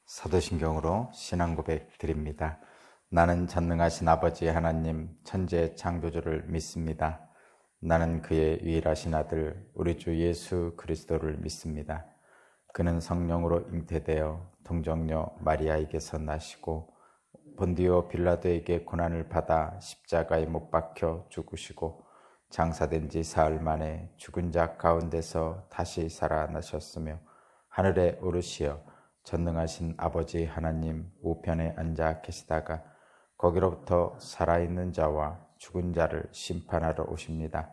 사도신경으로 신앙고백 드립니다. 나는 전능하신 아버지 하나님 천지의 창조주를 믿습니다. 나는 그의 유일하신 아들 우리 주 예수 그리스도를 믿습니다. 그는 성령으로 잉태되어 동정녀 마리아에게서 나시고 본디오 빌라도에게 고난을 받아 십자가에 못 박혀 죽으시고 장사된 지 사흘 만에 죽은 자 가운데서 다시 살아나셨으며 하늘에 오르시어 전능하신 아버지 하나님 우편에 앉아 계시다가 거기로부터 살아있는 자와 죽은 자를 심판하러 오십니다.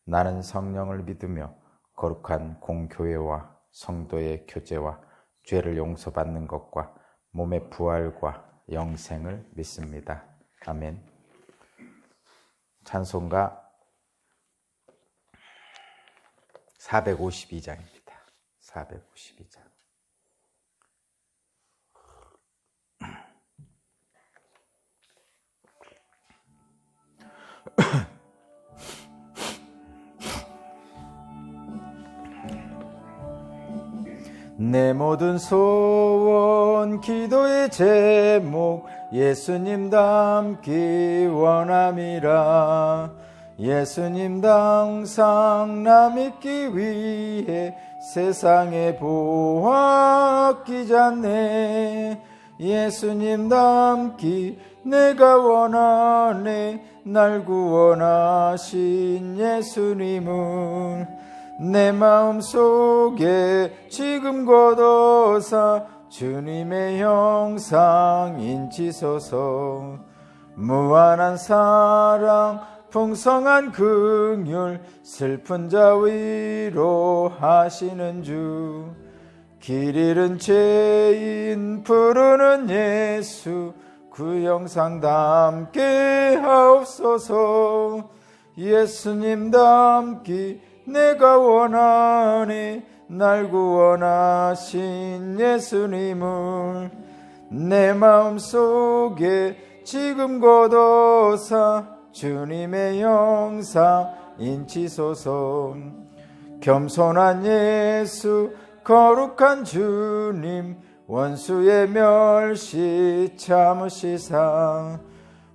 나는 성령을 믿으며 거룩한 공교회와 성도의 교제와 죄를 용서받는 것과 몸의 부활과 영생을 믿습니다. 아멘. 찬송가 452장입니다. 452장. 내 모든 소원 기도의 제목 예수님 닮기 원함이라. 예수님 항상 나 믿기 위해 세상에 보았기 않네. 예수님 닮기 내가 원하네. 날 구원하신 예수님은 내 마음속에 지금 걷어사 주님의 형상 인치소서. 무한한 사랑 풍성한 긍휼 슬픈 자 위로하시는 주. 길 잃은 죄인 부르는 예수 그 형상 닮게 하옵소서. 예수님 닮기 내가 원하네. 날 구원하신 예수님을 내 마음속에 지금 걷어사 주님의 형상 인치소서. 겸손한 예수 거룩한 주님 원수의 멸시 참으시사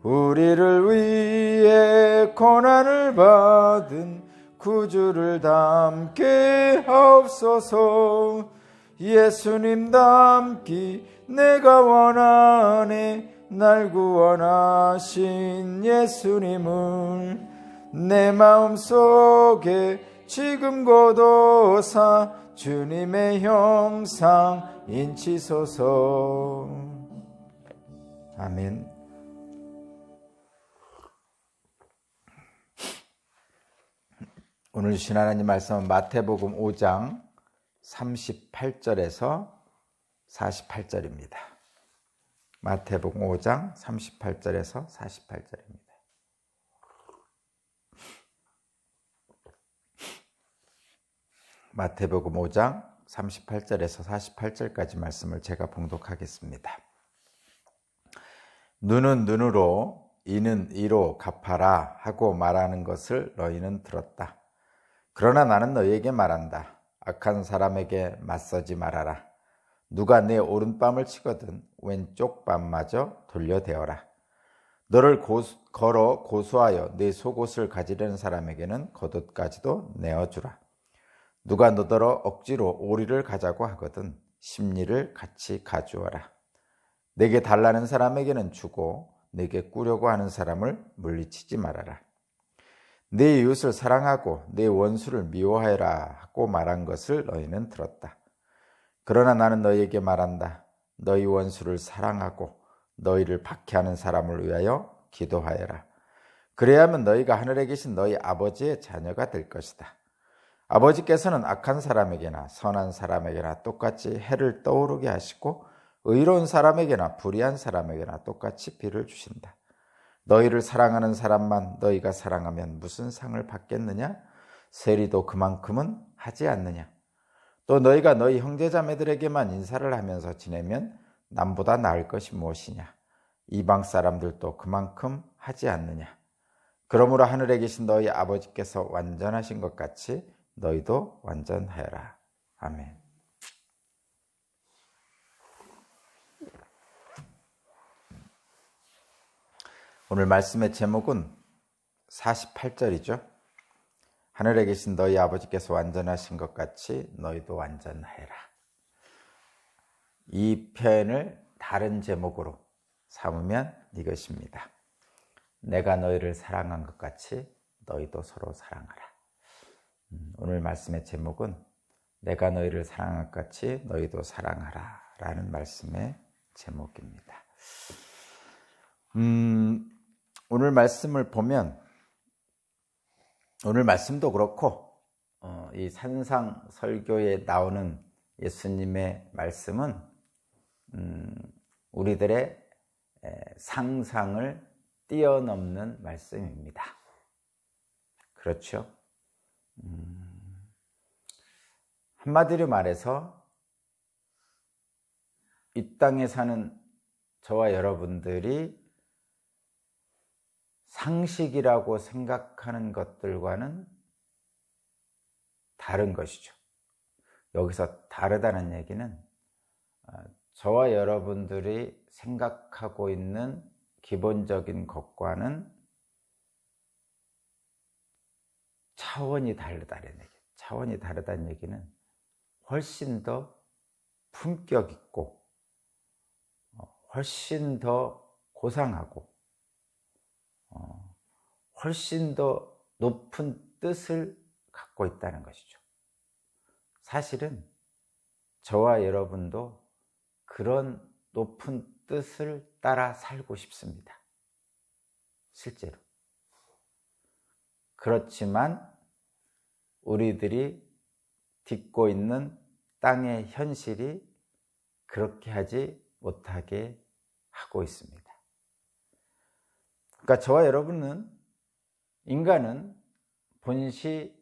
우리를 위해 고난을 받은 구주를 닮게 하옵소서. 예수님 닮기 내가 원하네. 날 구원하신 예수님을 내 마음속에 지금 걷어사 주님의 형상 인치소서. 아멘. 오늘 주신 하나님 말씀은 마태복음 5장 38절에서 48절입니다. 마태복음 5장 38절에서 48절입니다. 마태복음 5장 38절에서 48절까지 말씀을 제가 봉독하겠습니다. 눈은 눈으로 이는 이로 갚아라 하고 말하는 것을 너희는 들었다. 그러나 나는 너희에게 말한다. 악한 사람에게 맞서지 말아라. 누가 내 오른뺨을 치거든 왼쪽 뺨마저 돌려대어라. 너를 걸어 고소하여 내 속옷을 가지려는 사람에게는 겉옷까지도 내어주라. 누가 너더러 억지로 오리를 가자고 하거든 심리를 같이 가주어라. 내게 달라는 사람에게는 주고 내게 꾸려고 하는 사람을 물리치지 말아라. 내 이웃을 사랑하고 내 원수를 미워하여라 하고 말한 것을 너희는 들었다. 그러나 나는 너희에게 말한다. 너희 원수를 사랑하고 너희를 박해하는 사람을 위하여 기도하여라. 그래야만 너희가 하늘에 계신 너희 아버지의 자녀가 될 것이다. 아버지께서는 악한 사람에게나 선한 사람에게나 똑같이 해를 떠오르게 하시고 의로운 사람에게나 불의한 사람에게나 똑같이 비를 주신다. 너희를 사랑하는 사람만 너희가 사랑하면 무슨 상을 받겠느냐? 세리도 그만큼은 하지 않느냐? 또 너희가 너희 형제자매들에게만 인사를 하면서 지내면 남보다 나을 것이 무엇이냐? 이방 사람들도 그만큼 하지 않느냐? 그러므로 하늘에 계신 너희 아버지께서 완전하신 것 같이 너희도 완전하여라. 아멘. 오늘 말씀의 제목은 48절이죠. 하늘에 계신 너희 아버지께서 완전하신 것 같이 너희도 완전하여라. 이 표현을 다른 제목으로 삼으면 이것입니다. 내가 너희를 사랑한 것 같이 너희도 서로 사랑하라. 오늘 말씀의 제목은 내가 너희를 사랑한 것 같이 너희도 사랑하라 라는 말씀의 제목입니다. 오늘 말씀을 보면 오늘 말씀도 그렇고 이 산상 설교에 나오는 예수님의 말씀은 우리들의 상상을 뛰어넘는 말씀입니다. 그렇죠? 한마디로 말해서 이 땅에 사는 저와 여러분들이 상식이라고 생각하는 것들과는 다른 것이죠. 여기서 다르다는 얘기는 저와 여러분들이 생각하고 있는 기본적인 것과는 차원이 다르다는 얘기예요. 차원이 다르다는 얘기는 훨씬 더 품격 있고 훨씬 더 고상하고 훨씬 더 높은 뜻을 갖고 있다는 것이죠. 사실은 저와 여러분도 그런 높은 뜻을 따라 살고 싶습니다. 실제로. 그렇지만 우리들이 딛고 있는 땅의 현실이 그렇게 하지 못하게 하고 있습니다. 그러니까 저와 여러분은, 인간은 본시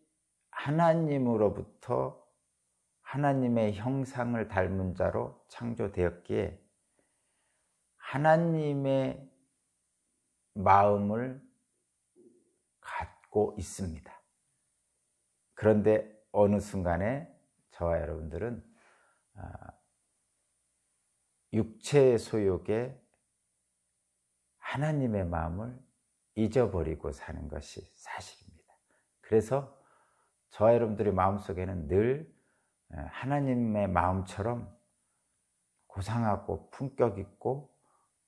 하나님으로부터 하나님의 형상을 닮은 자로 창조되었기에 하나님의 마음을 갖고 있습니다. 그런데 어느 순간에 저와 여러분들은 육체의 소욕에 하나님의 마음을 잊어버리고 사는 것이 사실입니다. 그래서 저와 여러분들의 마음속에는 늘 하나님의 마음처럼 고상하고 품격 있고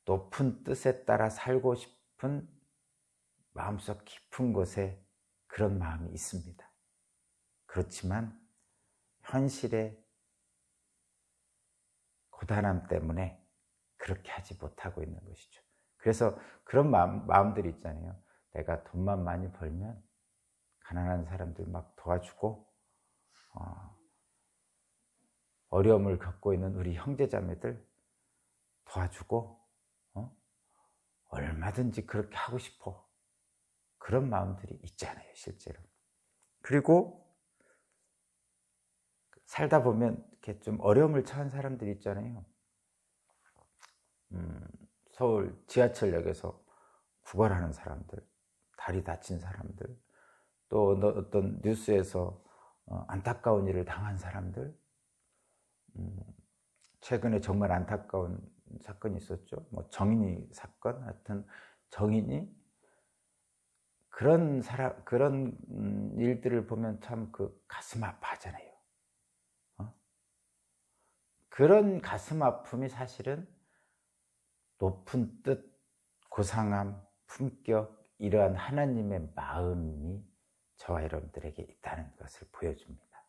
높은 뜻에 따라 살고 싶은 마음속 깊은 곳에 그런 마음이 있습니다. 그렇지만 현실의 고단함 때문에 그렇게 하지 못하고 있는 것이죠. 그래서 그런 마음들이 있잖아요. 내가 돈만 많이 벌면 가난한 사람들 막 도와주고 어려움을 겪고 있는 우리 형제자매들 도와주고 얼마든지 그렇게 하고 싶어. 그런 마음들이 있잖아요, 실제로. 그리고 살다 보면 이렇게 좀 어려움을 처한 사람들이 있잖아요. 서울 지하철역에서 구걸하는 사람들, 다리 다친 사람들, 또 어떤 뉴스에서 안타까운 일을 당한 사람들, 최근에 정말 안타까운 사건이 있었죠. 뭐 정인이 사건, 하여튼 정인이 그런 일들을 보면 참 그 가슴 아파하잖아요. 그런 가슴 아픔이 사실은 높은 뜻, 고상함, 품격, 이러한 하나님의 마음이 저와 여러분들에게 있다는 것을 보여줍니다.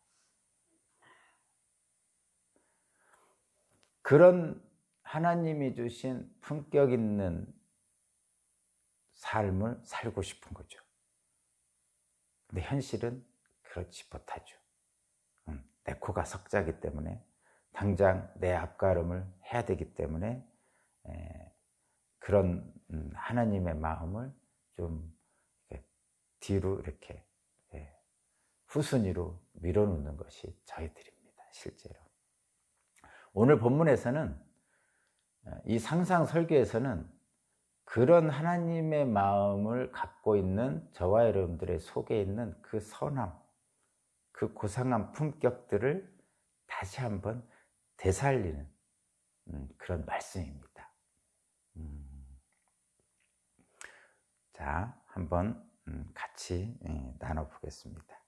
그런 하나님이 주신 품격 있는 삶을 살고 싶은 거죠. 근데 현실은 그렇지 못하죠. 내 코가 석자기 때문에 당장 내 앞가름을 해야 되기 때문에 그런 하나님의 마음을 좀 뒤로 이렇게 후순위로 밀어놓는 것이 저희들입니다. 실제로. 오늘 본문에서는 이 상상 설교에서는 그런 하나님의 마음을 갖고 있는 저와 여러분들의 속에 있는 그 선함, 그 고상한 품격들을 다시 한번 되살리는 그런 말씀입니다. 자, 한번 같이 나눠보겠습니다.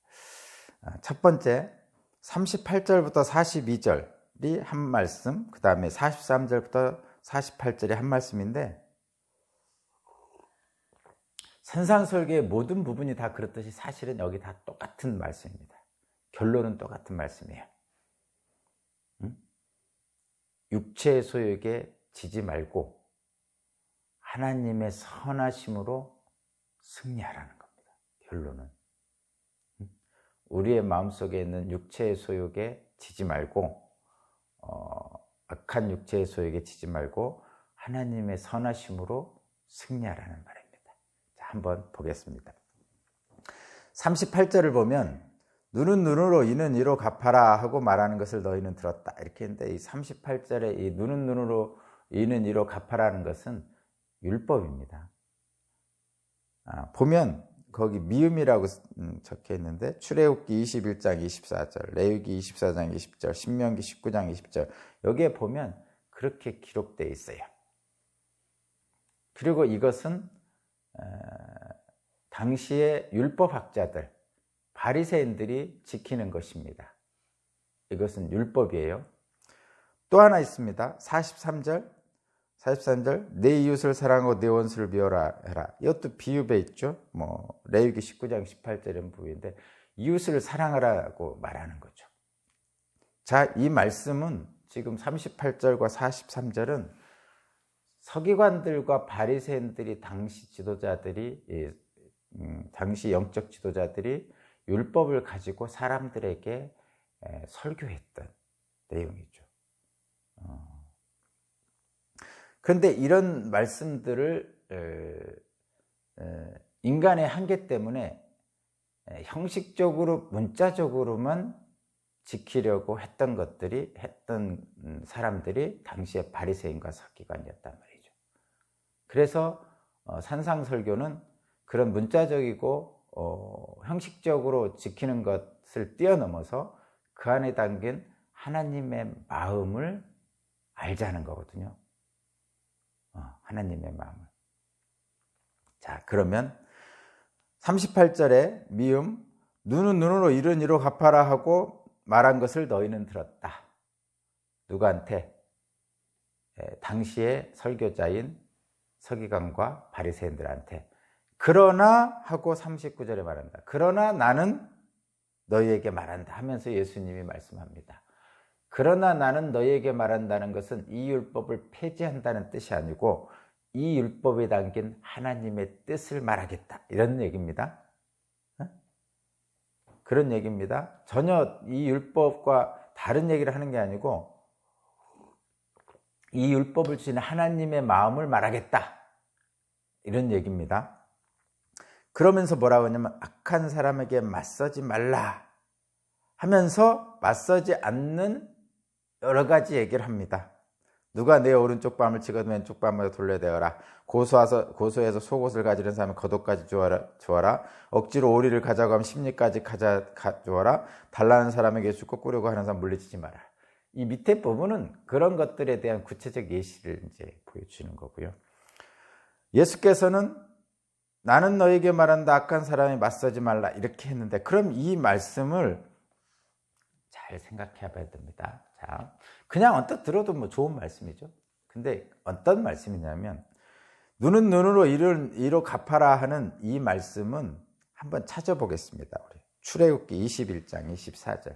첫 번째, 38절부터 42절이 한 말씀, 그 다음에 43절부터 48절이 한 말씀인데, 산상설교의 모든 부분이 다 그렇듯이 사실은 여기 다 똑같은 말씀입니다. 결론은 똑같은 말씀이에요. 육체의 소욕에 지지 말고 하나님의 선하심으로 승리하라는 겁니다. 결론은. 우리의 마음속에 있는 육체의 소욕에 지지 말고 악한 육체의 소욕에 지지 말고 하나님의 선하심으로 승리하라는 말입니다. 자, 한번 보겠습니다. 38절을 보면 눈은 눈으로 이는 이로 갚아라 하고 말하는 것을 너희는 들었다 이렇게 했는데, 이 38절에 이 눈은 눈으로 이는 이로 갚아라는 것은 율법입니다. 보면 거기 미음이라고 적혀 있는데, 출애굽기 21장 24절, 레위기 24장 20절, 신명기 19장 20절, 여기에 보면 그렇게 기록되어 있어요. 그리고 이것은 당시의 율법학자들, 바리새인들이 지키는 것입니다. 이것은 율법이에요. 또 하나 있습니다. 43절 내 이웃을 사랑하고 내 원수를 미워라 해라. 이것도 비유배 있죠. 레위기 19장 18절은 부유인데, 이웃을 사랑하라고 말하는 거죠. 자, 이 말씀은 지금 38절과 43절은 서기관들과 바리새인들이, 당시 지도자들이, 당시 영적 지도자들이 율법을 가지고 사람들에게 설교했던 내용이죠. 그런데 이런 말씀들을 인간의 한계 때문에 형식적으로, 문자적으로만 지키려고 했던 사람들이 당시에 바리새인과 서기관이었단 말이죠. 그래서 산상설교는 그런 문자적이고 형식적으로 지키는 것을 뛰어넘어서 그 안에 담긴 하나님의 마음을 알자는 거거든요. 하나님의 마음을. 자, 그러면 38절에 미음, 눈은 눈으로 이른 이로 갚아라 하고 말한 것을 너희는 들었다. 누구한테? 당시의 설교자인 서기관과 바리새인들한테. 그러나 하고 39절에 말한다. 그러나 나는 너희에게 말한다 하면서 예수님이 말씀합니다. 그러나 나는 너희에게 말한다는 것은 이 율법을 폐지한다는 뜻이 아니고 이 율법에 담긴 하나님의 뜻을 말하겠다, 이런 얘기입니다. 그런 얘기입니다. 전혀 이 율법과 다른 얘기를 하는 게 아니고 이 율법을 주신 하나님의 마음을 말하겠다, 이런 얘기입니다. 그러면서 뭐라고 하냐면 악한 사람에게 맞서지 말라 하면서 맞서지 않는 여러 가지 얘기를 합니다. 누가 내 오른쪽 뺨을 치거든 왼쪽 뺨을 돌려대어라. 고소해서 속옷을 가지는 사람은 겉옷까지 주어라. 억지로 오리를 가져가면 심리까지 가져와라. 달라는 사람에게 주 꾸려고 하는 사람 물리치지 마라. 이 밑에 부분은 그런 것들에 대한 구체적 예시를 이제 보여주는 거고요. 예수께서는 나는 너에게 말한다, 악한 사람이 맞서지 말라, 이렇게 했는데, 그럼 이 말씀을 잘 생각해 봐야 됩니다. 자, 그냥 언뜻 들어도 좋은 말씀이죠. 근데 어떤 말씀이냐면, 눈은 눈으로 이로 갚아라 하는 이 말씀은 한번 찾아보겠습니다. 우리 출애굽기 21장 24절.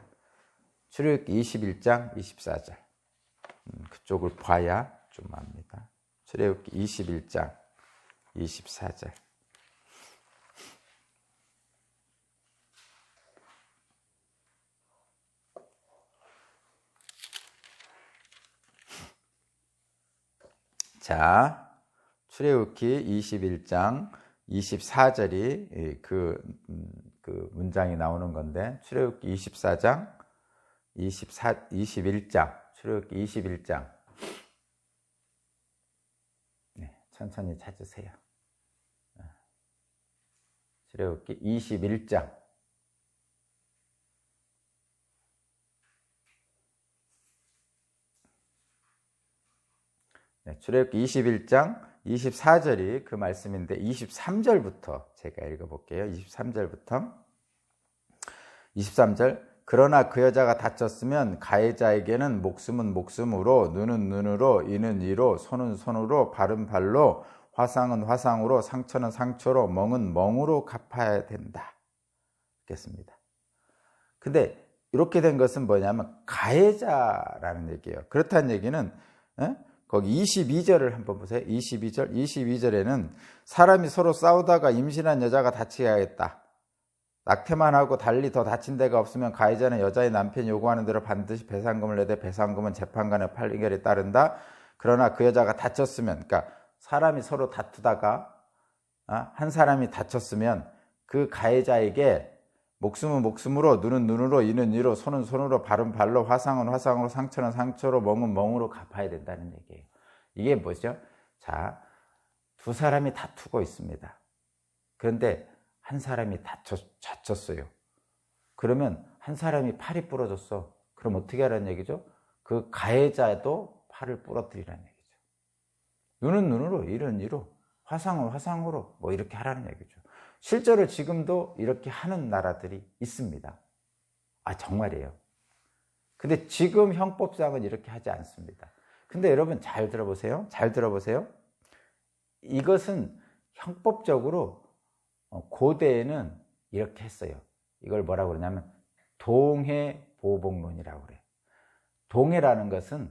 출애굽기 21장 24절. 그쪽을 봐야 좀 압니다. 출애굽기 21장 24절. 자, 출애굽기 21장 24절이 그 문장이 나오는 건데, 출애굽기 24장 21장, 출애굽기 21장. 네, 천천히 찾으세요. 출애굽기 21장. 네, 출애굽기 21장 24절이 그 말씀인데 23절부터 제가 읽어볼게요. 23절 그러나 그 여자가 다쳤으면 가해자에게는 목숨은 목숨으로 눈은 눈으로 이는 이로 손은 손으로 발은 발로 화상은 화상으로 상처는 상처로 멍은 멍으로 갚아야 된다. 겠습니다. 근데 이렇게 된 것은 뭐냐면 가해자라는 얘기예요. 그렇다는 얘기는 거기 22절을 한번 보세요. 22절에는 사람이 서로 싸우다가 임신한 여자가 다치게 하겠다. 낙태만 하고 달리 더 다친 데가 없으면 가해자는 여자의 남편이 요구하는 대로 반드시 배상금을 내되 배상금은 재판관의 판결에 따른다. 그러나 그 여자가 다쳤으면, 그러니까 사람이 서로 다투다가 한 사람이 다쳤으면 그 가해자에게 목숨은 목숨으로 눈은 눈으로 이는 이로 손은 손으로 발은 발로 화상은 화상으로 상처는 상처로 멍은 멍으로 갚아야 된다는 얘기예요. 이게 뭐죠? 자, 두 사람이 다투고 있습니다. 그런데 한 사람이 다쳤어요. 그러면 한 사람이 팔이 부러졌어. 그럼 어떻게 하라는 얘기죠? 그 가해자도 팔을 부러뜨리라는 얘기죠. 눈은 눈으로 이는 이로 화상은 화상으로 뭐 이렇게 하라는 얘기죠. 실제로 지금도 이렇게 하는 나라들이 있습니다. 정말이에요. 근데 지금 형법상은 이렇게 하지 않습니다. 근데 여러분 잘 들어보세요. 이것은 형법적으로 고대에는 이렇게 했어요. 이걸 뭐라고 그러냐면 동해보복론이라고 그래요. 동해라는 것은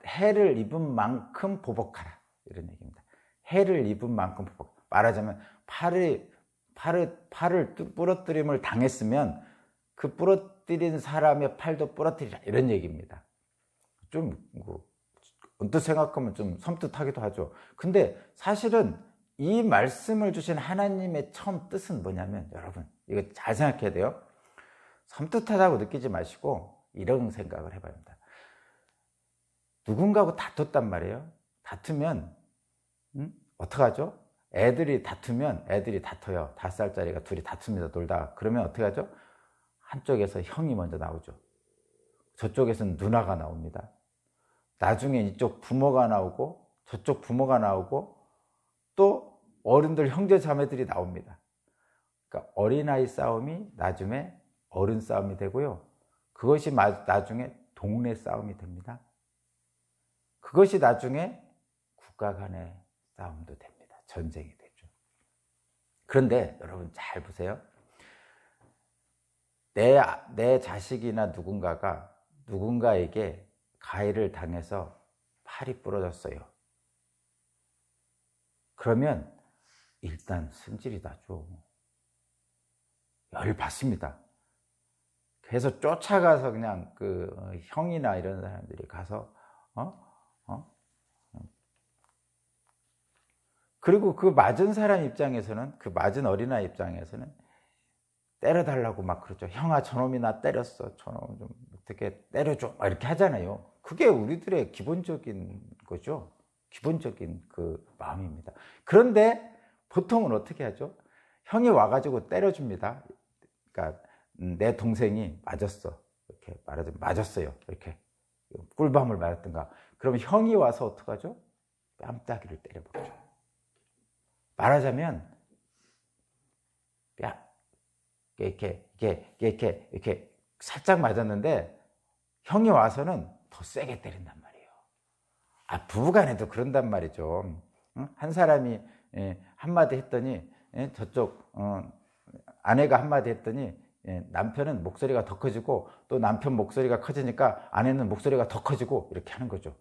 해를 입은 만큼 보복하라 이런 얘기입니다. 해를 입은 만큼 보복. 말하자면 팔을 부러뜨림을 당했으면 그 부러뜨린 사람의 팔도 부러뜨리라 이런 얘기입니다. 좀 언뜻 생각하면 좀 섬뜩하기도 하죠. 근데 사실은 이 말씀을 주신 하나님의 처음 뜻은 뭐냐면, 여러분 이거 잘 생각해야 돼요. 섬뜩하다고 느끼지 마시고 이런 생각을 해봐야 합니다. 누군가하고 다퉜단 말이에요. 다투면 어떡하죠? 애들이 다투요. 5살짜리가 둘이 다툽니다. 놀다가. 그러면 어떻게 하죠? 한쪽에서 형이 먼저 나오죠. 저쪽에서는 누나가 나옵니다. 나중에 이쪽 부모가 나오고 저쪽 부모가 나오고 또 어른들 형제 자매들이 나옵니다. 그러니까 어린아이 싸움이 나중에 어른 싸움이 되고요. 그것이 나중에 동네 싸움이 됩니다. 그것이 나중에 국가 간의 싸움도 됩니다. 전쟁이 되죠. 그런데 여러분 잘 보세요. 내 자식이나 누군가에게 가해를 당해서 팔이 부러졌어요. 그러면 일단 승질이 나죠. 열 받습니다. 그래서 쫓아가서 그냥 그 형이나 이런 사람들이 가서 그리고 그 맞은 사람 입장에서는, 그 맞은 어린아이 입장에서는 때려달라고 막 그러죠. 형아 저놈이 나 때렸어. 저놈 좀 어떻게 때려줘. 막 이렇게 하잖아요. 그게 우리들의 기본적인 거죠. 기본적인 그 마음입니다. 그런데 보통은 어떻게 하죠? 형이 와가지고 때려줍니다. 그러니까 내 동생이 맞았어. 이렇게 말하자면 맞았어요. 이렇게 꿀밤을 맞았던가. 그러면 형이 와서 어떡하죠? 뺨따기를 때려버리죠. 말하자면 이렇게 살짝 맞았는데 형이 와서는 더 세게 때린단 말이에요. 부부간에도 그런단 말이죠. 한 사람이 한마디 했더니 저쪽 아내가 한마디 했더니 남편은 목소리가 더 커지고 또 남편 목소리가 커지니까 아내는 목소리가 더 커지고 이렇게 하는 거죠.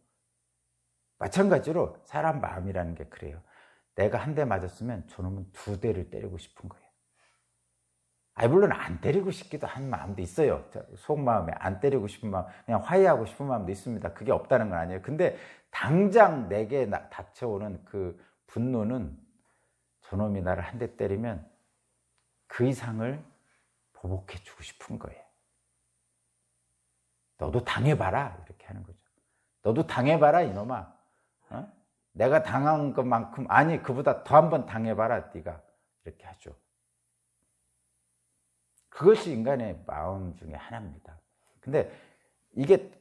마찬가지로 사람 마음이라는 게 그래요. 내가 한 대 맞았으면 저놈은 2대를 때리고 싶은 거예요. 물론 안 때리고 싶기도 한 마음도 있어요. 속마음에 안 때리고 싶은 마음, 그냥 화해하고 싶은 마음도 있습니다. 그게 없다는 건 아니에요. 근데 당장 내게 닥쳐오는 그 분노는 저놈이 나를 한 대 때리면 그 이상을 보복해 주고 싶은 거예요. 너도 당해봐라 이렇게 하는 거죠. 너도 당해봐라 이놈아. 내가 당한 것만큼, 아니 그보다 더 한번 당해봐라 네가, 이렇게 하죠. 그것이 인간의 마음 중에 하나입니다. 근데 이게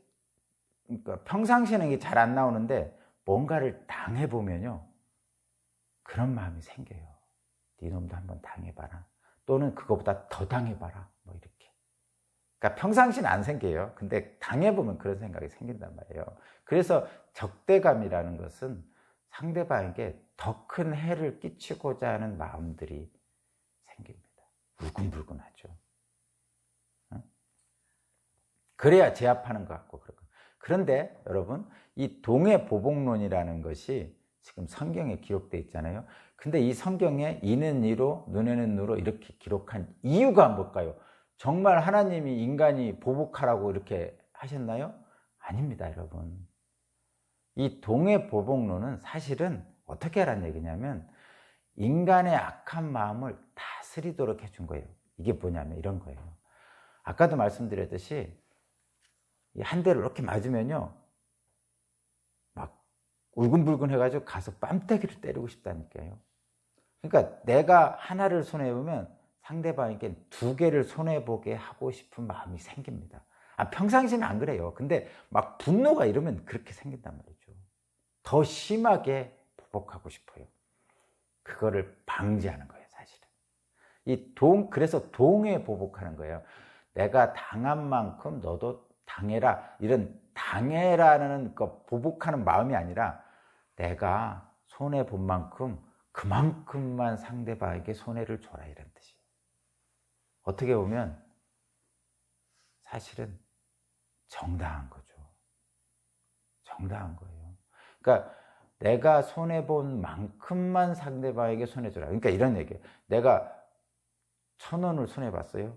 그러니까 평상시에는 이게 잘 안 나오는데 뭔가를 당해보면요, 그런 마음이 생겨요. 네 놈도 한번 당해봐라. 또는 그거보다 더 당해봐라. 뭐 이렇게. 그러니까 평상시는 안 생겨요. 근데 당해보면 그런 생각이 생긴단 말이에요. 그래서 적대감이라는 것은 상대방에게 더 큰 해를 끼치고자 하는 마음들이 생깁니다. 울근불근하죠. 그래야 제압하는 것 같고 그렇고. 그런데 여러분, 이 동해보복론이라는 것이 지금 성경에 기록되어 있잖아요. 근데 이 성경에 이는 이로 눈에는 눈으로 이렇게 기록한 이유가 뭘까요? 정말 하나님이 인간이 보복하라고 이렇게 하셨나요? 아닙니다, 여러분. 이 동해보복론은 사실은 어떻게 하라는 얘기냐면 인간의 악한 마음을 다스리도록 해준 거예요. 이게 뭐냐면 이런 거예요. 아까도 말씀드렸듯이 한 대를 이렇게 맞으면요, 막 울근불근 해가지고 가서 뺨때기를 때리고 싶다니까요. 그러니까 내가 하나를 손해보면 상대방에게 두 개를 손해보게 하고 싶은 마음이 생깁니다. 평상시는 안 그래요. 근데 막 분노가 이러면 그렇게 생긴단 말이죠. 더 심하게 보복하고 싶어요. 그거를 방지하는 거예요, 사실은. 그래서 동해 보복하는 거예요. 내가 당한 만큼 너도 당해라. 이런 당해라는 거 보복하는 마음이 아니라 내가 손해본 만큼 그만큼만 상대방에게 손해를 줘라, 이런 뜻이에요. 어떻게 보면 사실은 정당한 거죠. 정당한 거예요. 그러니까 내가 손해본 만큼만 상대방에게 손해줘라. 그러니까 이런 얘기예요. 내가 1,000원을 손해봤어요.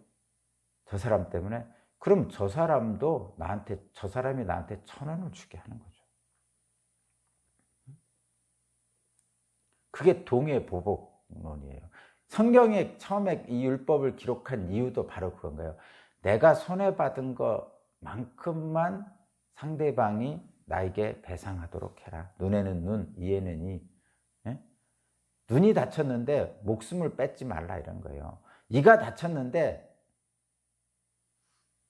저 사람 때문에. 그럼 저 사람이 나한테 1,000원을 주게 하는 거죠. 그게 동해보복론이에요. 성경에 처음에 이 율법을 기록한 이유도 바로 그건 거예요. 내가 손해받은 것만큼만 상대방이 나에게 배상하도록 해라. 눈에는 눈, 이에는 이. 예? 눈이 다쳤는데 목숨을 뺏지 말라, 이런 거예요. 이가 다쳤는데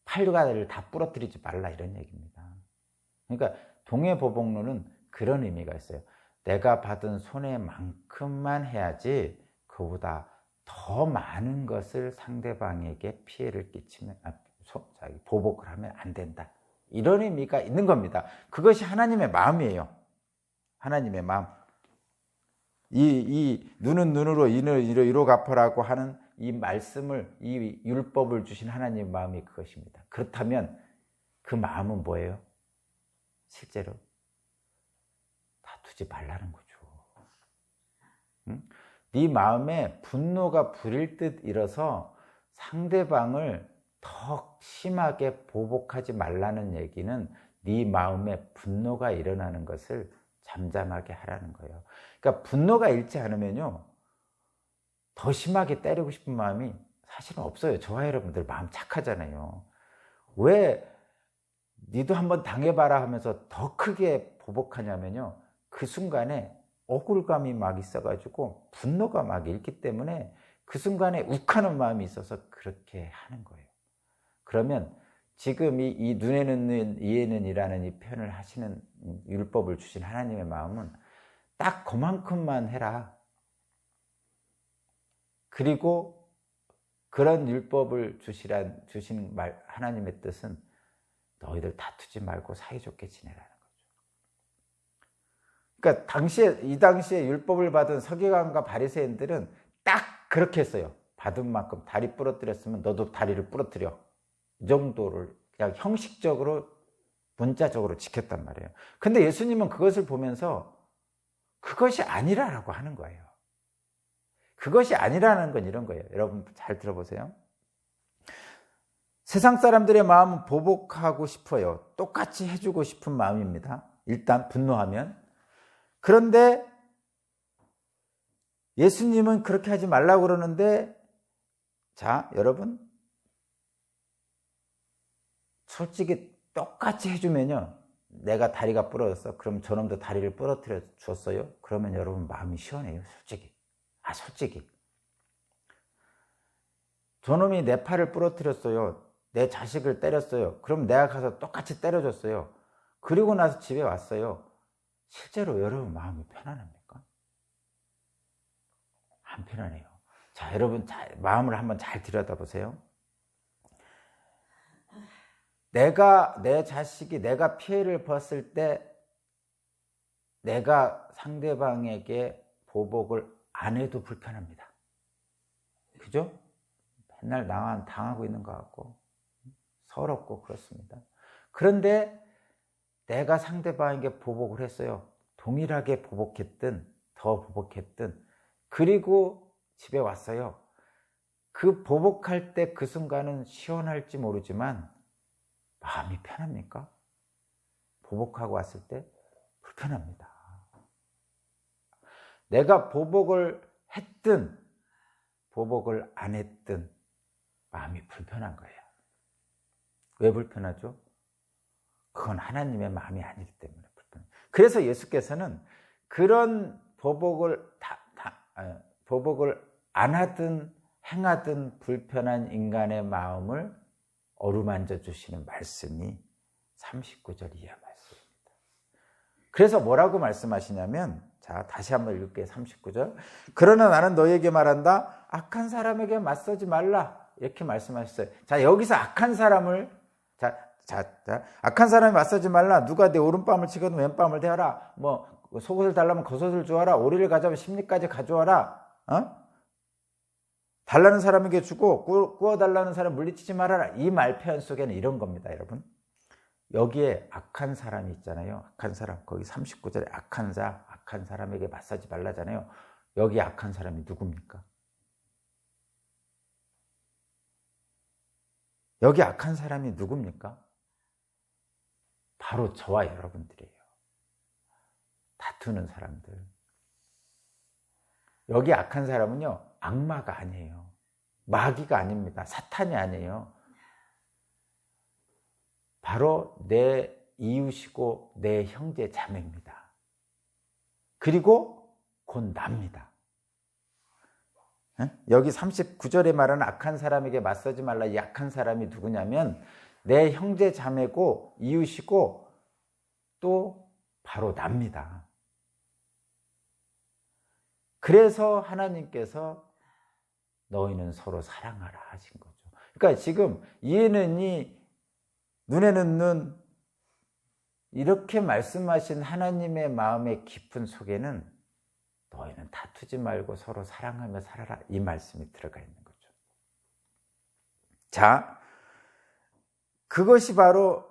팔과를 다 부러뜨리지 말라, 이런 얘기입니다. 그러니까 동해보복론은 그런 의미가 있어요. 내가 받은 손해만큼만 해야지 그보다 더 많은 것을 상대방에게 피해를 끼치면 보복을 하면 안 된다. 이런 의미가 있는 겁니다. 그것이 하나님의 마음이에요. 하나님의 마음. 이 눈은 눈으로 이는 이로 갚으라고 하는 이 말씀을, 이 율법을 주신 하나님의 마음이 그것입니다. 그렇다면 그 마음은 뭐예요? 실제로 다투지 말라는 거죠. 응? 네 마음에 분노가 부릴 듯 일어서 상대방을 더 심하게 보복하지 말라는 얘기는 네 마음에 분노가 일어나는 것을 잠잠하게 하라는 거예요. 그러니까 분노가 일지 않으면요, 더 심하게 때리고 싶은 마음이 사실은 없어요. 저와 여러분들 마음 착하잖아요. 왜 니도 한번 당해봐라 하면서 더 크게 보복하냐면요, 그 순간에 억울감이 막 있어가지고 분노가 막 일기 때문에 그 순간에 욱하는 마음이 있어서 그렇게 하는 거예요. 그러면 지금 이 눈에는 눈, 이에는 이라는 이 표현을 하시는 율법을 주신 하나님의 마음은 딱 그만큼만 해라. 그리고 그런 율법을 주신 하나님의 뜻은 너희들 다투지 말고 사이좋게 지내라는 거죠. 그러니까 이 당시에 율법을 받은 서기관과 바리새인들은 딱 그렇게 했어요. 받은 만큼 다리 부러뜨렸으면 너도 다리를 부러뜨려. 이 정도를 그냥 형식적으로 문자적으로 지켰단 말이에요. 근데 예수님은 그것을 보면서 그것이 아니라고 하는 거예요. 그것이 아니라는 건 이런 거예요. 여러분 잘 들어보세요. 세상 사람들의 마음은 보복하고 싶어요. 똑같이 해주고 싶은 마음입니다. 일단 분노하면. 그런데 예수님은 그렇게 하지 말라고 그러는데, 자, 여러분, 솔직히 똑같이 해주면요, 내가 다리가 부러졌어. 그럼 저놈도 다리를 부러뜨려 줬어요. 그러면 여러분 마음이 시원해요, 솔직히. 솔직히. 저놈이 내 팔을 부러뜨렸어요. 내 자식을 때렸어요. 그럼 내가 가서 똑같이 때려줬어요. 그리고 나서 집에 왔어요. 실제로 여러분 마음이 편안합니까? 안 편안해요. 자, 여러분 마음을 한번 잘 들여다보세요. 내 자식이 내가 피해를 봤을 때 내가 상대방에게 보복을 안 해도 불편합니다. 그죠? 맨날 나만 당하고 있는 것 같고 서럽고 그렇습니다. 그런데 내가 상대방에게 보복을 했어요. 동일하게 보복했든 더 보복했든 그리고 집에 왔어요. 그 보복할 때 그 순간은 시원할지 모르지만 마음이 편합니까? 보복하고 왔을 때 불편합니다. 내가 보복을 했든 보복을 안 했든 마음이 불편한 거예요. 왜 불편하죠? 그건 하나님의 마음이 아니기 때문에 불편해요. 그래서 예수께서는 그런 보복을 안 하든 행하든 불편한 인간의 마음을 어루만져 주시는 말씀이 39절 이하 말씀입니다. 그래서 뭐라고 말씀하시냐면, 자, 다시 한번 읽을게요. 39절. 그러나 나는 너희에게 말한다. 악한 사람에게 맞서지 말라. 이렇게 말씀하셨어요. 자, 여기서 악한 사람을, 악한 사람에 맞서지 말라. 누가 내 오른뺨을 치거든 왼뺨을 대하라. 뭐, 속옷을 달라면 겉옷을 주어라. 오리를 가져오면 심리까지 가져와라. 달라는 사람에게 주고 구워달라는 사람 물리치지 말아라. 이 말 표현 속에는 이런 겁니다, 여러분. 여기에 악한 사람이 있잖아요. 악한 사람. 거기 39절에 악한 사람에게 맞서지 말라잖아요. 여기 악한 사람이 누굽니까? 여기 악한 사람이 누굽니까? 바로 저와 여러분들이에요. 다투는 사람들. 여기 악한 사람은요, 악마가 아니에요. 마귀가 아닙니다. 사탄이 아니에요. 바로 내 이웃이고 내 형제 자매입니다. 그리고 곧 납니다. 여기 39절에 말하는 악한 사람에게 맞서지 말라. 이 악한 사람이 누구냐면 내 형제 자매고 이웃이고 또 바로 납니다. 그래서 하나님께서 너희는 서로 사랑하라 하신 거죠. 그러니까 지금 이에는 이 눈에는 눈, 이렇게 말씀하신 하나님의 마음의 깊은 속에는 너희는 다투지 말고 서로 사랑하며 살아라, 이 말씀이 들어가 있는 거죠. 자, 그것이 바로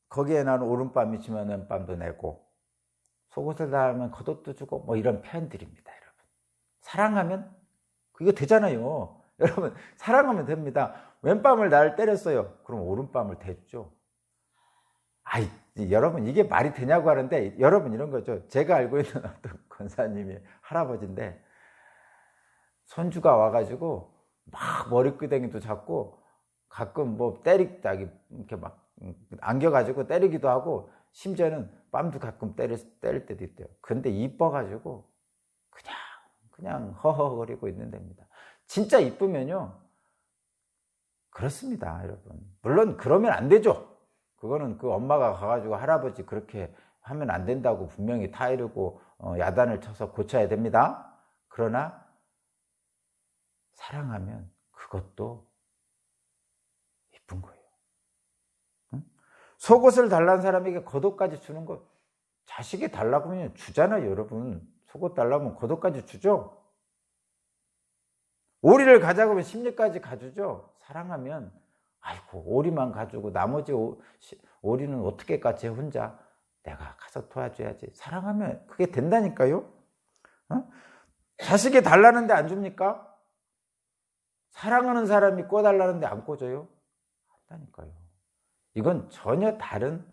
거기에 나는 오른밤이 지면 왼밤도 내고 속옷을 달면 겉옷도 주고 뭐 이런 표현들입니다. 여러분, 사랑하면 이거 되잖아요. 여러분, 사랑하면 됩니다. 왼밤을 나를 때렸어요. 그럼 오른밤을 대죠. 아이, 여러분, 이게 말이 되냐고 하는데, 여러분, 이런 거죠. 제가 알고 있는 어떤 권사님이 할아버지인데 손주가 와가지고 막 머리끄댕이도 잡고 가끔 뭐 이렇게 막 안겨가지고 때리기도 하고, 심지어는 뺨도 가끔 때릴 때도 있대요. 근데 이뻐가지고 그냥 허허거리고 있는 데입니다. 진짜 이쁘면요, 그렇습니다, 여러분. 물론 그러면 안 되죠. 그거는 그 엄마가 가가지고 할아버지 그렇게 하면 안 된다고 분명히 타이르고 야단을 쳐서 고쳐야 됩니다. 그러나 사랑하면 그것도 이쁜 거예요. 응? 속옷을 달라는 사람에게 겉옷까지 주는 거, 자식이 달라고 하면 주잖아요, 여러분. 속옷 달라면 겉옷까지 주죠. 오리를 가자고 하면 심리까지 가주죠. 사랑하면, 아이고, 오리만 가지고 나머지 오리는 어떻게 까? 쟤 혼자 내가 가서 도와줘야지. 사랑하면 그게 된다니까요. 자식이 달라는데 안 줍니까? 사랑하는 사람이 꿔달라는데 안 꿔줘요? 한다니까요. 이건 전혀 다른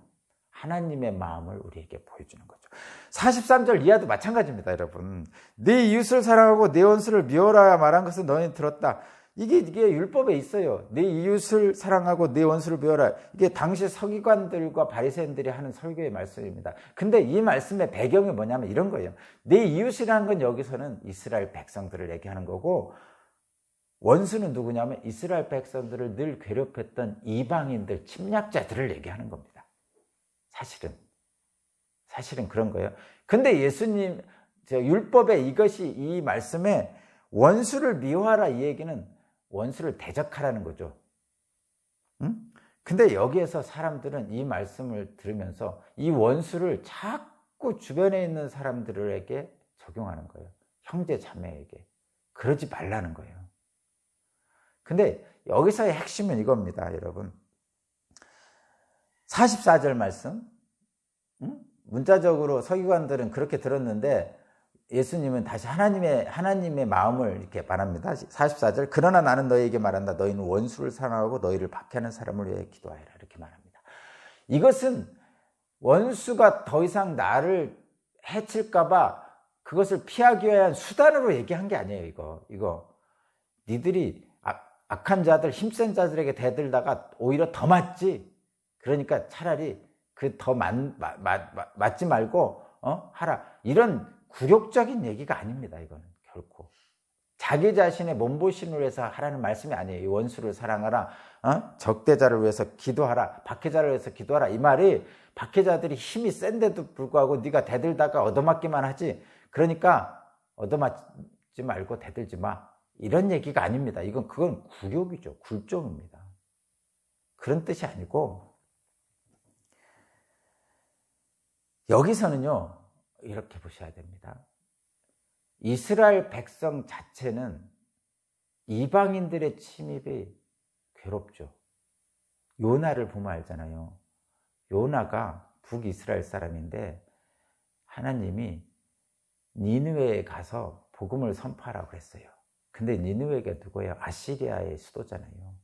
하나님의 마음을 우리에게 보여주는 거죠. 43절 이하도 마찬가지입니다, 여러분. 네 이웃을 사랑하고 네 원수를 미워라 말한 것은 너희는 들었다. 이게 율법에 있어요. 네 이웃을 사랑하고 네 원수를 미워라. 이게 당시 서기관들과 바리새인들이 하는 설교의 말씀입니다. 근데 이 말씀의 배경이 뭐냐면 이런 거예요. 네 이웃이라는 건 여기서는 이스라엘 백성들을 얘기하는 거고, 원수는 누구냐면 이스라엘 백성들을 늘 괴롭혔던 이방인들, 침략자들을 얘기하는 겁니다. 사실은 그런 거예요. 근데 예수님 율법에 이 말씀에 원수를 미워하라 이 얘기는 원수를 대적하라는 거죠. 근데 여기에서 사람들은 이 말씀을 들으면서 이 원수를 자꾸 주변에 있는 사람들에게 적용하는 거예요. 형제 자매에게. 그러지 말라는 거예요. 근데 여기서의 핵심은 이겁니다, 여러분. 44절 말씀. 문자적으로 서기관들은 그렇게 들었는데 예수님은 다시 하나님의 마음을 이렇게 말합니다. 44절. 그러나 나는 너희에게 말한다. 너희는 원수를 사랑하고 너희를 박해하는 사람을 위해 기도하라. 이렇게 말합니다. 이것은 원수가 더 이상 나를 해칠까봐 그것을 피하기 위한 수단으로 얘기한 게 아니에요. 이거 니들이 악한 자들, 힘센 자들에게 대들다가 오히려 더 맞지. 그러니까 차라리 그 더 맞지 말고 하라. 이런 굴욕적인 얘기가 아닙니다. 이거는 결코 자기 자신의 몸보신을 위해서 하라는 말씀이 아니에요. 원수를 사랑하라, 적대자를 위해서 기도하라, 박해자를 위해서 기도하라. 이 말이 박해자들이 힘이 센데도 불구하고 네가 대들다가 얻어맞기만 하지, 그러니까 얻어맞지 말고 대들지 마, 이런 얘기가 아닙니다. 그건 굴욕이죠. 굴종입니다. 그런 뜻이 아니고, 여기서는요 이렇게 보셔야 됩니다. 이스라엘 백성 자체는 이방인들의 침입이 괴롭죠. 요나를 보면 알잖아요. 요나가 북이스라엘 사람인데 하나님이 니느웨에 가서 복음을 선포하라고 그랬어요. 근데 니느웨가 누구예요? 아시리아의 수도잖아요.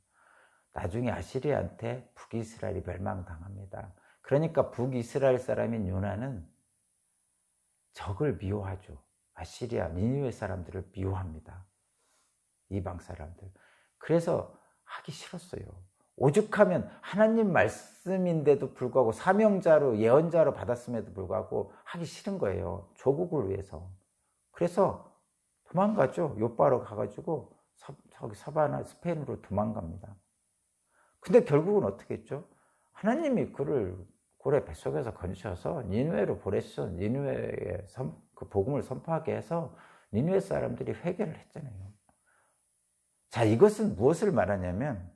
나중에 아시리아한테 북이스라엘이 멸망당합니다. 그러니까 북이스라엘 사람인 요나는 적을 미워하죠. 아시리아, 니느웨 사람들을 미워합니다. 이방 사람들. 그래서 하기 싫었어요. 오죽하면 하나님 말씀인데도 불구하고 사명자로, 예언자로 받았음에도 불구하고 하기 싫은 거예요. 조국을 위해서. 그래서 도망가죠. 요바로 가가지고 서바나 스페인으로 도망갑니다. 근데 결국은 어떻게 했죠? 하나님이 그를 고래 뱃속에서 건져서 니느웨로 보내서 니느웨에 그 복음을 선포하게 해서 니느웨 사람들이 회개를 했잖아요. 자, 이것은 무엇을 말하냐면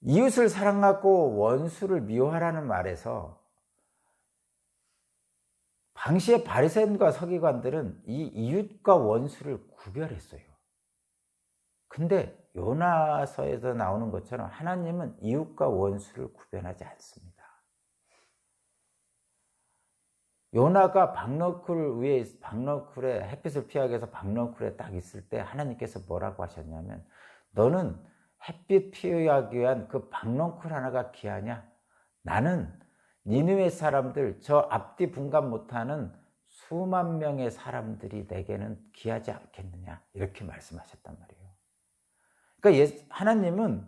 이웃을 사랑하고 원수를 미워하라는 말에서 당시의 바리새인과 서기관들은 이 이웃과 원수를 구별했어요. 근데 요나서에서 나오는 것처럼 하나님은 이웃과 원수를 구별하지 않습니다. 요나가 박너쿨에 햇빛을 피하기 위해서 박너쿨에 딱 있을 때 하나님께서 뭐라고 하셨냐면, 너는 햇빛 피하기 위한 그 박너쿨 하나가 귀하냐? 나는 니느웨 사람들, 저 앞뒤 분간 못하는 수만 명의 사람들이 내게는 귀하지 않겠느냐? 이렇게 말씀하셨단 말이에요. 그러니까 하나님은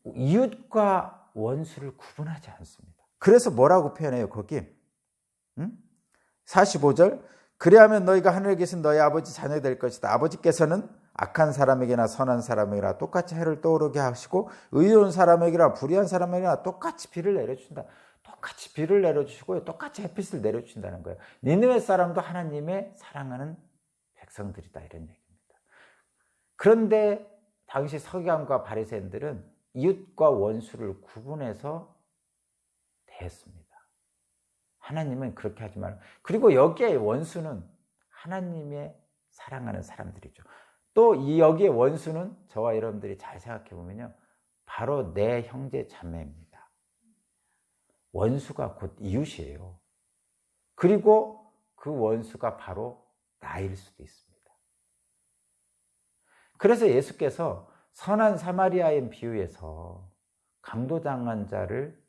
이웃과 원수를 구분하지 않습니다. 그래서 뭐라고 표현해요, 거기? 45절. 그리하면 너희가 하늘에 계신 너희 아버지 자녀가 될 것이다. 아버지께서는 악한 사람에게나 선한 사람에게나 똑같이 해를 떠오르게 하시고 의로운 사람에게나 불의한 사람에게나 똑같이 비를 내려주신다. 똑같이 비를 내려주시고 똑같이 햇빛을 내려주신다는 거예요. 니느웨 사람도 하나님의 사랑하는 백성들이다, 이런 얘기입니다. 그런데 당시 서기관과 바리새인들은 이웃과 원수를 구분해서 대했습니다. 하나님은 그렇게 하지 말고, 그리고 여기에 원수는 하나님의 사랑하는 사람들이죠. 또 여기에 원수는 저와 여러분들이 잘 생각해 보면요, 바로 내 형제 자매입니다. 원수가 곧 이웃이에요. 그리고 그 원수가 바로 나일 수도 있습니다. 그래서 예수께서 선한 사마리아인 비유에서 강도당한 자를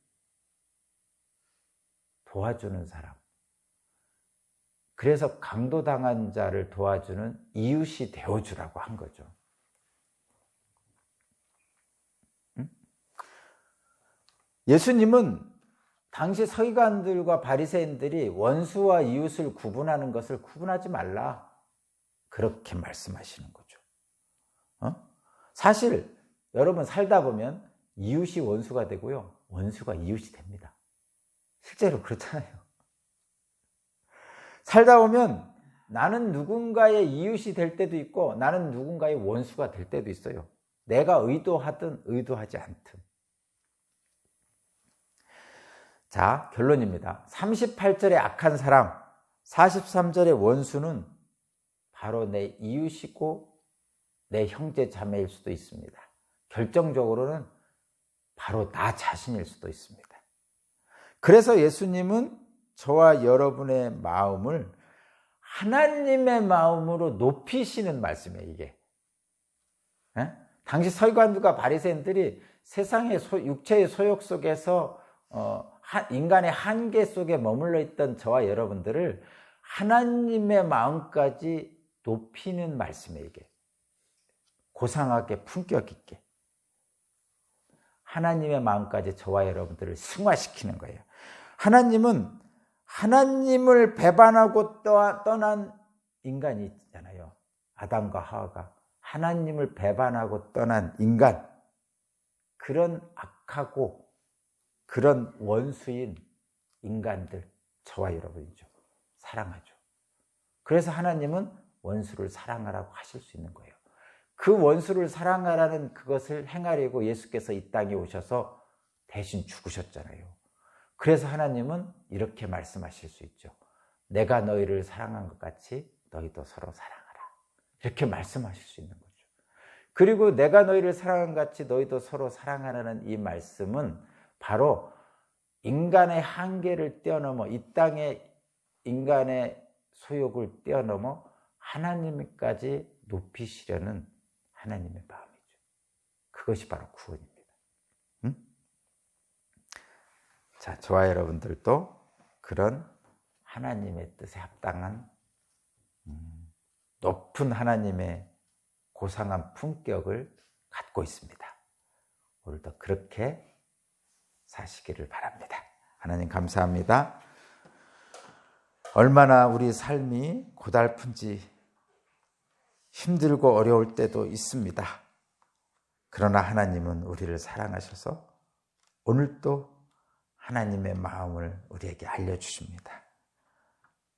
도와주는 사람, 그래서 강도당한 자를 도와주는 이웃이 되어주라고 한 거죠. 예수님은 당시 서기관들과 바리새인들이 원수와 이웃을 구분하는 것을 구분하지 말라, 그렇게 말씀하시는 거죠. 사실 여러분 살다 보면 이웃이 원수가 되고요, 원수가 이웃이 됩니다. 실제로 그렇잖아요. 살다 보면 나는 누군가의 이웃이 될 때도 있고 나는 누군가의 원수가 될 때도 있어요. 내가 의도하든 의도하지 않든. 자, 결론입니다. 38절의 악한 사람, 43절의 원수는 바로 내 이웃이고 내 형제 자매일 수도 있습니다. 결정적으로는 바로 나 자신일 수도 있습니다. 그래서 예수님은 저와 여러분의 마음을 하나님의 마음으로 높이시는 말씀이에요, 이게. 에? 당시 서기관들과 바리새인들이 세상의 육체의 소욕 속에서 인간의 한계 속에 머물러 있던 저와 여러분들을 하나님의 마음까지 높이는 말씀이에요, 이게. 고상하게 품격 있게. 하나님의 마음까지 저와 여러분들을 승화시키는 거예요. 하나님은 하나님을 배반하고 떠난 인간이 있잖아요. 아담과 하와가 하나님을 배반하고 떠난 인간, 그런 악하고 그런 원수인 인간들, 저와 여러분이죠. 사랑하죠. 그래서 하나님은 원수를 사랑하라고 하실 수 있는 거예요. 그 원수를 사랑하라는 그것을 행하려고 예수께서 이 땅에 오셔서 대신 죽으셨잖아요. 그래서 하나님은 이렇게 말씀하실 수 있죠. 내가 너희를 사랑한 것 같이 너희도 서로 사랑하라. 이렇게 말씀하실 수 있는 거죠. 그리고 내가 너희를 사랑한 것 같이 너희도 서로 사랑하라는 이 말씀은 바로 인간의 한계를 뛰어넘어 이 땅의 인간의 소욕을 뛰어넘어 하나님까지 높이시려는 하나님의 마음이죠. 그것이 바로 구원입니다. 자, 저와 여러분들도 그런 하나님의 뜻에 합당한 높은 하나님의 고상한 품격을 갖고 있습니다. 오늘도 그렇게 사시기를 바랍니다. 하나님 감사합니다. 얼마나 우리 삶이 고달픈지 힘들고 어려울 때도 있습니다. 그러나 하나님은 우리를 사랑하셔서 오늘도 하나님의 마음을 우리에게 알려주십니다.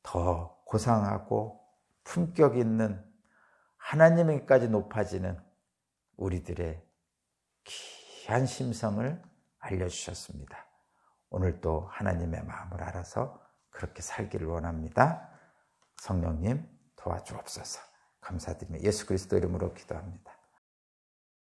더 고상하고 품격 있는 하나님에게까지 높아지는 우리들의 귀한 심성을 알려주셨습니다. 오늘도 하나님의 마음을 알아서 그렇게 살기를 원합니다. 성령님 도와주옵소서. 감사드리며 예수 그리스도 이름으로 기도합니다.